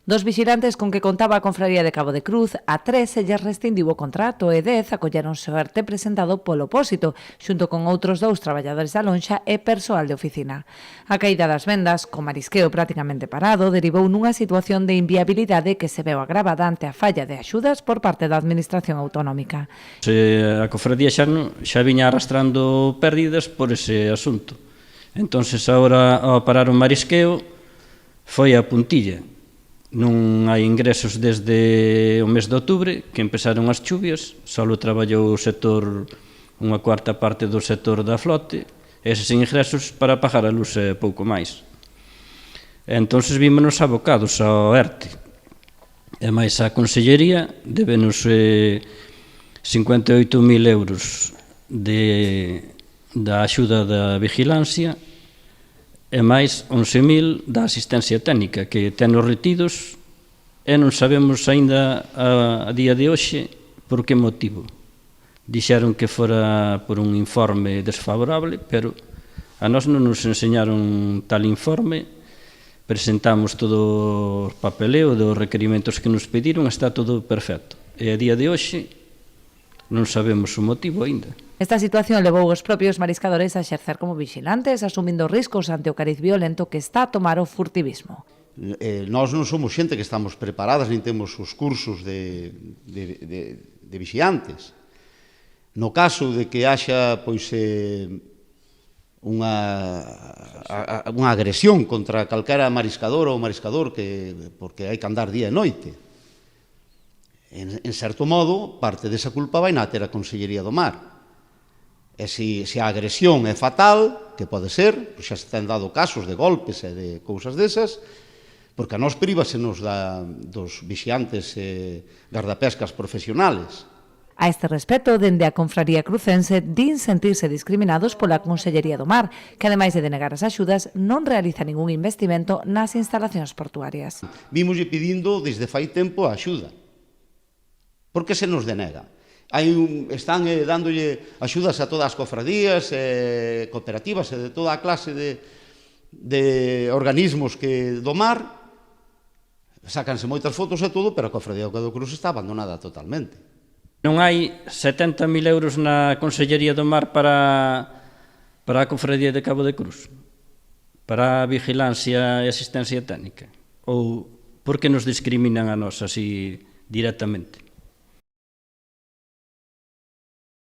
Dos vixilantes con que contaba a Confraría de Cabo de Cruz, a 3 se lles rescindiu o contrato e 10 acolleronse o ERTE presentado polo Pósito, xunto con outros 2 traballadores da lonxa e persoal de oficina. A caída das vendas, co marisqueo prácticamente parado, derivou nunha situación de inviabilidade que se veu agravada ante a falla de axudas por parte da Administración autonómica. A Cofradía xa viña arrastrando pérdidas por ese asunto. Entonces, agora, ao parar o marisqueo, foi a puntilla. Non hai ingresos desde o mes de outubro, que empezaron as chuvias, só traballou o sector, unha cuarta parte do sector da flote, eses ingresos para pagar a luz e pouco máis. Entón, vímonos abocados ao ERTE. E máis a Consellería débenos 58.000 euros da axuda da vigilancia e máis 11.000 da asistencia técnica, que tenos retidos e non sabemos aínda a día de hoxe por que motivo. Dixeron que fora por un informe desfavorable, pero a nós non nos enseñaron tal informe, presentamos todo o papeleo dos requerimentos que nos pediron, está todo perfecto. E a día de hoxe non sabemos o motivo aínda. Esta situación levou os propios mariscadores a exercer como vigilantes, asumindo riscos ante o cariz violento que está a tomar o furtivismo. Nós non somos xente que estamos preparadas, nin temos os cursos de vigilantes. No caso de que haxa unha agresión contra calquera mariscador ou mariscador, porque hai que andar día e noite, en certo modo, parte desa culpa vai na ter a Consellería do Mar. E se a agresión é fatal, que pode ser, xa se ten dado casos de golpes e de cousas desas, porque a nós privásenos dos vixiantes e gardapescas profesionales. A este respecto, dende a Confraría Crucense, din sentirse discriminados pola Consellería do Mar, que ademais de denegar as axudas, non realiza ningún investimento nas instalacións portuarias. Vimoslle pedindo desde fai tempo a axuda. Por que se nos denega? Están dándolle axudas a todas as cofradías, cooperativas e de toda a clase de organismos do mar. Sácanse moitas fotos e todo, pero a Cofradía do Cabo de Cruz está abandonada totalmente. Non hai 70.000 euros na Consellería do Mar para a Cofradía de Cabo de Cruz? Para a vigilancia e asistencia técnica? Ou por que nos discriminan a nós así directamente?